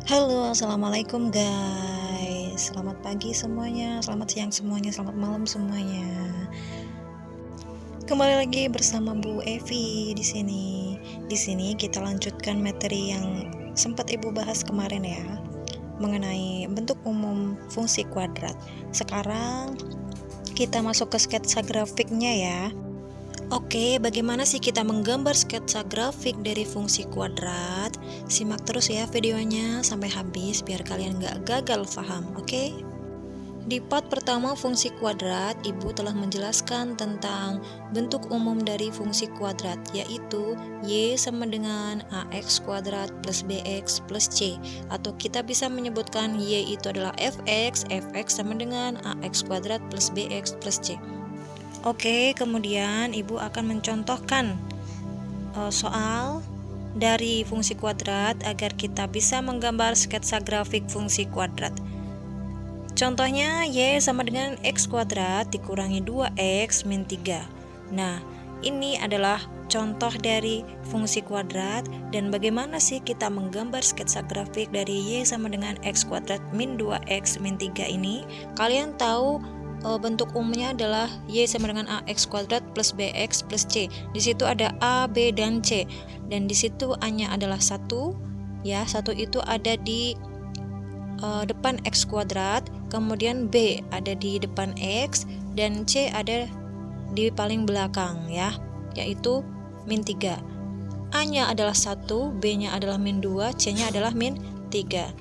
Halo, assalamualaikum guys. Selamat pagi semuanya, selamat siang semuanya, selamat malam semuanya. Kembali lagi bersama Bu Evi di sini. Di sini kita lanjutkan materi yang sempat Ibu bahas kemarin ya, mengenai bentuk umum fungsi kuadrat. Sekarang kita masuk ke sketsa grafiknya ya. Oke, bagaimana sih kita menggambar sketsa grafik dari fungsi kuadrat? Simak terus ya videonya sampai habis biar kalian nggak gagal paham, oke? Di part pertama fungsi kuadrat, Ibu telah menjelaskan tentang bentuk umum dari fungsi kuadrat, yaitu Y sama dengan AX kuadrat plus BX plus C, atau kita bisa menyebutkan Y itu adalah Fx, Fx sama dengan AX kuadrat plus BX plus C. Oke, kemudian Ibu akan mencontohkan soal dari fungsi kuadrat agar kita bisa menggambar sketsa grafik fungsi kuadrat. Contohnya Y sama dengan X kuadrat dikurangi 2X min 3. Nah, ini adalah contoh dari fungsi kuadrat. Dan bagaimana sih kita menggambar sketsa grafik dari Y sama dengan X kuadrat min 2X min 3 ini? Kalian tahu bentuk umumnya adalah Y sama dengan AX kuadrat plus BX plus C. Di situ ada A, B, dan C. Dan di situ A-nya adalah 1. Ya, 1 itu ada di depan X kuadrat, kemudian B ada di depan X, dan C ada di paling belakang ya, yaitu min 3. A-nya adalah 1, B-nya adalah min 2, C-nya adalah min 3.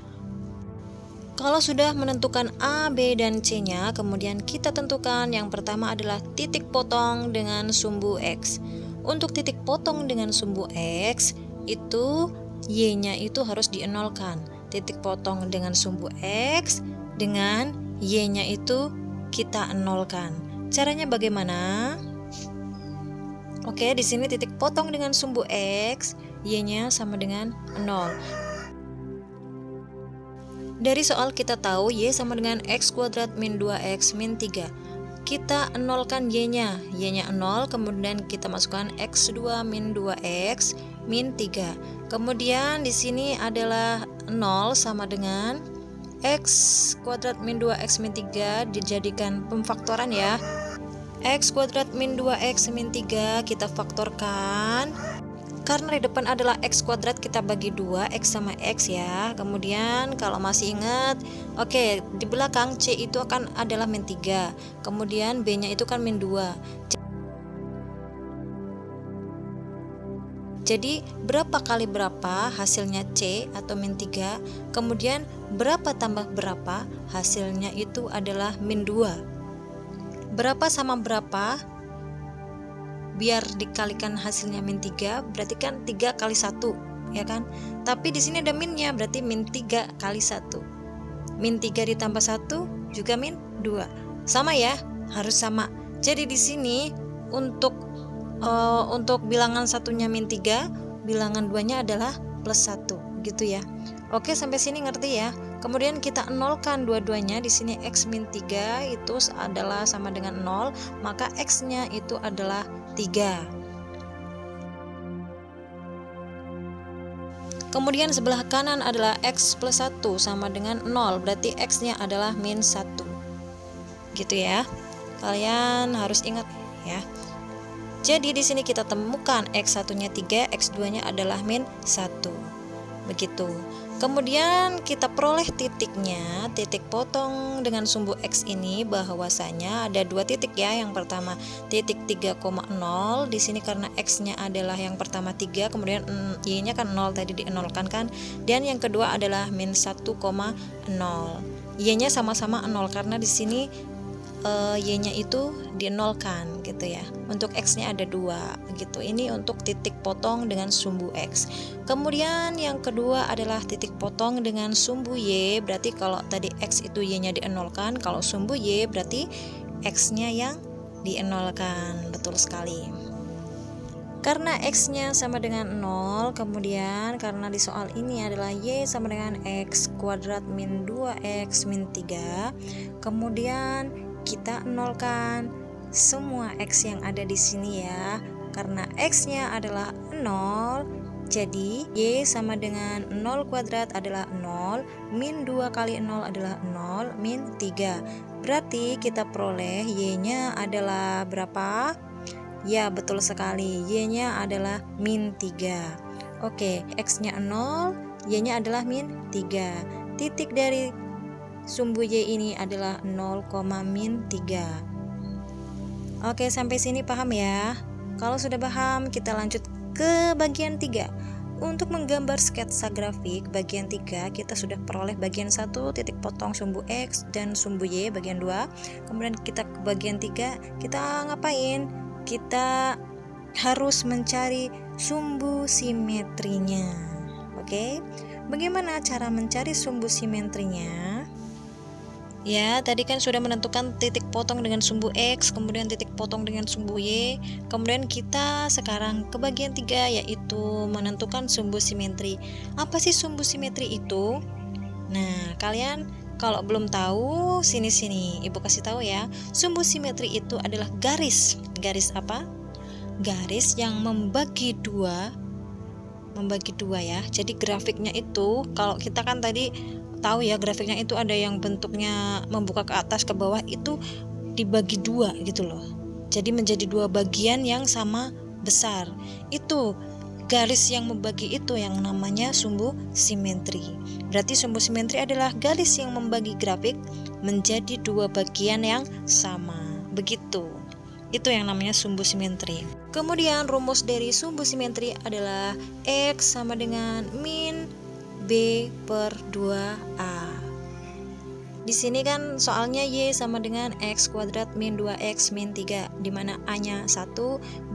Kalau sudah menentukan A, B, dan C-nya, kemudian kita tentukan yang pertama adalah titik potong dengan sumbu X. Untuk titik potong dengan sumbu X, itu Y-nya itu harus dienolkan. Titik potong dengan sumbu X dengan Y-nya itu kita nolkan. Caranya bagaimana? Oke, di sini titik potong dengan sumbu X, Y-nya sama dengan 0. Dari soal kita tahu Y sama dengan X kuadrat min 2X min 3. Kita nolkan Y-nya. Y-nya 0, kemudian kita masukkan X2 min 2X min 3. Kemudian di sini adalah 0 sama dengan X kuadrat min 2X min 3 dijadikan pemfaktoran ya. X kuadrat min 2X min 3 kita faktorkan. Karena di depan adalah X kuadrat, kita bagi 2, X sama X ya. Kemudian kalau masih ingat, oke, di belakang C itu akan adalah min 3. Kemudian B-nya itu kan min 2. Jadi berapa kali berapa hasilnya C atau min 3. Kemudian berapa tambah berapa hasilnya itu adalah min 2. Berapa sama berapa? Biar dikalikan hasilnya min 3, berarti kan 3 kali 1, ya kan? Tapi di sini ada minnya, berarti min 3 kali 1. Min 3 ditambah 1 juga min 2. Sama ya, harus sama. Jadi di sini untuk bilangan satunya min 3, bilangan 2-nya adalah plus 1, gitu ya. Oke, sampai sini ngerti ya? Kemudian kita nolkan dua-duanya. Di sini X min 3 itu adalah sama dengan 0, maka X-nya itu adalah 3. Kemudian sebelah kanan adalah X plus 1 sama dengan 0, berarti X-nya adalah min 1. Gitu ya. Kalian harus ingat ya. Jadi di sini kita temukan X1-nya 3, X2-nya adalah min 1. Begitu. Kemudian kita peroleh titiknya, titik potong dengan sumbu X ini bahwasanya ada 2 titik ya. Yang pertama titik 3,0, di sini karena X-nya adalah yang pertama 3, kemudian Y-nya kan 0 tadi dienolkan kan. Dan yang kedua adalah min 1,0. Y-nya sama-sama 0 karena di sini Y-nya itu dienolkan gitu ya. Untuk X-nya ada 2 begitu. Ini untuk titik potong dengan sumbu X. Kemudian yang kedua adalah titik potong dengan sumbu Y. Berarti kalau tadi X itu Y-nya dienolkan, kalau sumbu Y berarti X-nya yang dienolkan. Betul sekali. Karena X-nya sama dengan 0, kemudian karena di soal ini adalah Y sama dengan X kuadrat min 2X min 3, kemudian kita nolkan semua X yang ada di sini ya. Karena X-nya adalah 0, Jadi Y sama dengan 0 kuadrat adalah 0, min 2 kali 0 adalah 0, min 3. Berarti kita peroleh Y-nya adalah berapa? Ya, betul sekali, Y-nya adalah min 3. Oke, X-nya 0, Y-nya adalah min 3. Titik dari sumbu Y ini adalah 0, min 3. Oke, sampai sini paham ya? Kalau sudah paham, kita lanjut ke bagian 3. Untuk menggambar sketsa grafik bagian 3, kita sudah peroleh bagian 1 titik potong sumbu X dan sumbu Y bagian 2. Kemudian kita ke bagian 3, kita ngapain? Kita harus mencari sumbu simetrinya. Oke. Bagaimana cara mencari sumbu simetrinya? Ya, tadi kan sudah menentukan titik potong dengan sumbu X, kemudian titik potong dengan sumbu Y. Kemudian kita sekarang ke bagian 3, yaitu menentukan sumbu simetri. Apa sih sumbu simetri itu? Nah, kalian kalau belum tahu, sini Ibu kasih tahu ya. Sumbu simetri itu adalah garis. Garis apa? Garis yang membagi dua ya. Jadi grafiknya itu, kalau kita kan tadi tahu ya, grafiknya itu ada yang bentuknya membuka ke atas ke bawah, itu dibagi dua gitu loh. Jadi menjadi dua bagian yang sama besar. Itu garis yang membagi itu yang namanya sumbu simetri. Berarti sumbu simetri adalah garis yang membagi grafik menjadi dua bagian yang sama. Begitu. Itu yang namanya sumbu simetri. Kemudian rumus dari sumbu simetri adalah X sama dengan min B per 2A. Di sini kan soalnya Y sama dengan X kuadrat min 2X min 3, di mana A-nya 1,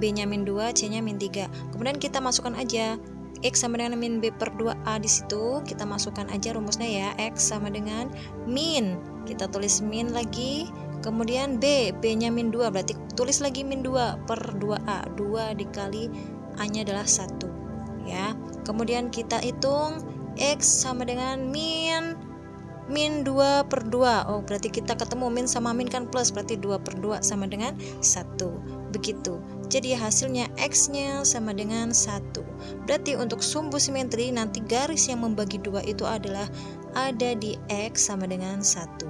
B-nya min 2, C-nya min 3. Kemudian kita masukkan aja X sama dengan min B per 2A di situ. Kita masukkan aja rumusnya ya. X sama dengan min. Kita tulis min lagi. Kemudian B-nya min 2, berarti tulis lagi min 2 per 2A. 2 dikali A-nya adalah 1 ya. Kemudian kita hitung X sama dengan min 2 per 2. Oh, berarti kita ketemu min sama min kan plus, berarti 2 per 2 sama dengan 1. Begitu. Jadi hasilnya X-nya sama dengan 1. Berarti untuk sumbu simetri nanti garis yang membagi 2 itu adalah ada di X sama dengan 1.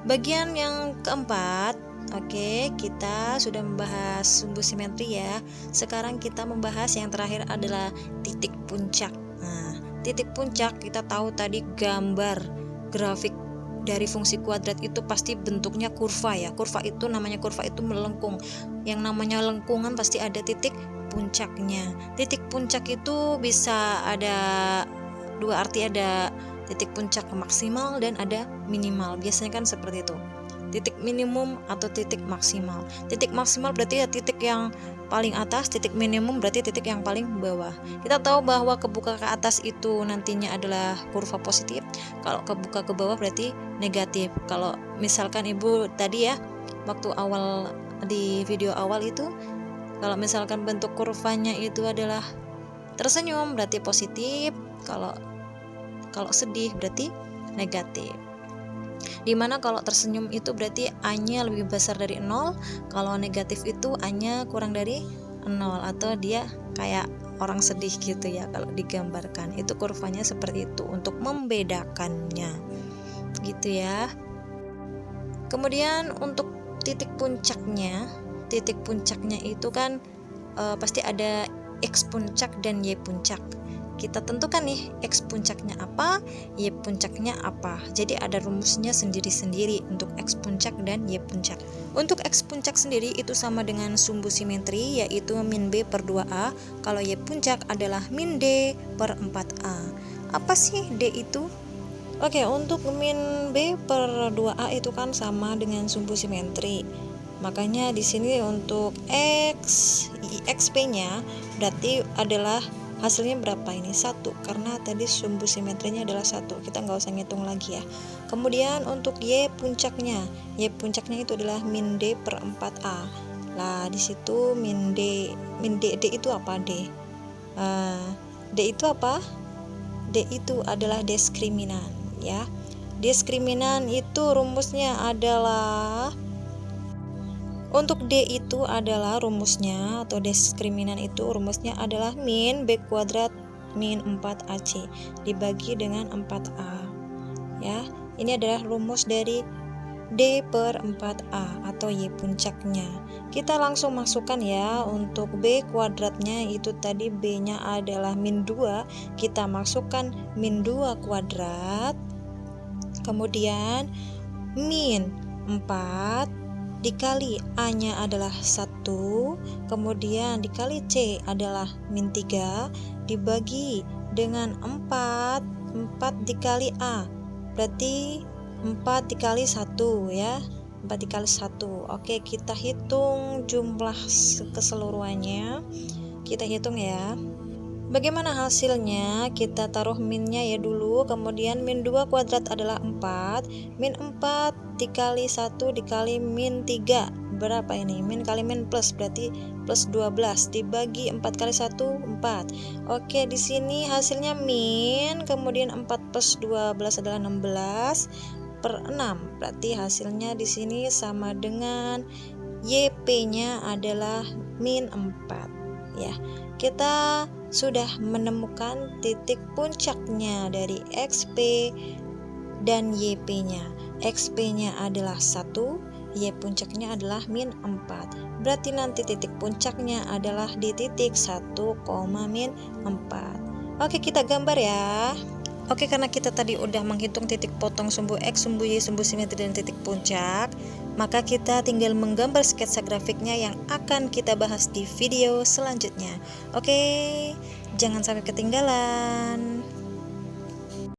Bagian yang keempat, oke, kita sudah membahas sumbu simetri ya. Sekarang kita membahas yang terakhir adalah titik puncak. Nah, titik puncak kita tahu tadi gambar grafik dari fungsi kuadrat itu pasti bentuknya kurva ya. Kurva itu namanya kurva itu melengkung. Yang namanya lengkungan pasti ada titik puncaknya. Titik puncak itu bisa ada dua arti, ada titik puncak maksimal dan ada minimal. Biasanya kan seperti itu. Titik minimum atau titik maksimal. Titik maksimal berarti ya titik yang paling atas, titik minimum berarti titik yang paling bawah. Kita tahu bahwa kebuka ke atas itu nantinya adalah kurva positif. Kalau kebuka ke bawah berarti negatif. Kalau misalkan Ibu tadi ya, waktu awal di video awal itu, kalau misalkan bentuk kurvanya itu adalah tersenyum berarti positif. Kalau sedih berarti negatif. Dimana kalau tersenyum itu berarti A-nya lebih besar dari 0, kalau negatif itu A-nya kurang dari 0, atau dia kayak orang sedih gitu ya kalau digambarkan. Itu kurvanya seperti itu untuk membedakannya gitu ya. Kemudian untuk titik puncaknya itu kan pasti ada X puncak dan Y puncak. Kita tentukan nih X puncaknya apa, Y puncaknya apa. Jadi ada rumusnya sendiri-sendiri untuk X puncak dan Y puncak. Untuk X puncak sendiri itu sama dengan sumbu simetri, yaitu min B per 2A. Kalau Y puncak adalah min D per 4A. Apa sih D itu? Oke, untuk min B per 2A itu kan sama dengan sumbu simetri. Makanya di sini untuk XP-nya berarti adalah hasilnya berapa ini? 1, karena tadi sumbu simetrinya adalah 1. Kita nggak usah ngitung lagi ya. Kemudian untuk Y puncaknya itu adalah min D per 4A. Lah di situ min D itu apa? D itu apa? D itu adalah diskriminan ya. Diskriminan itu rumusnya adalah Untuk D itu adalah rumusnya, atau diskriminan itu rumusnya adalah min B kuadrat min 4AC dibagi dengan 4A. Ya, ini adalah rumus dari D per 4A atau Y puncaknya. Kita langsung masukkan ya. Untuk B kuadratnya itu tadi B nya adalah min 2, kita masukkan min 2 kuadrat, kemudian min 4 dikali A nya adalah 1, kemudian dikali C adalah min 3 dibagi dengan 4 dikali A, berarti 4 dikali 1 ya, 4 dikali 1. Oke, kita hitung jumlah keseluruhannya, kita hitung ya. Bagaimana hasilnya? Kita taruh minnya ya dulu, kemudian min 2 kuadrat adalah 4, min 4 dikali 1 dikali min 3, berapa ini? Min kali min plus, berarti plus 12, dibagi 4 kali 1, 4. Oke, di sini hasilnya min, kemudian 4 plus 12 adalah 16 per 6, berarti hasilnya di sini sama dengan YP-nya adalah min 4 ya. Kita sudah menemukan titik puncaknya dari XP dan YP-nya. XP-nya adalah 1, Y puncaknya adalah min 4. Berarti nanti titik puncaknya adalah di titik 1, min 4. Oke, kita gambar ya. Oke, karena kita tadi udah menghitung titik potong sumbu X, sumbu Y, sumbu simetri, dan titik puncak, maka kita tinggal menggambar sketsa grafiknya yang akan kita bahas di video selanjutnya. Oke, jangan sampai ketinggalan.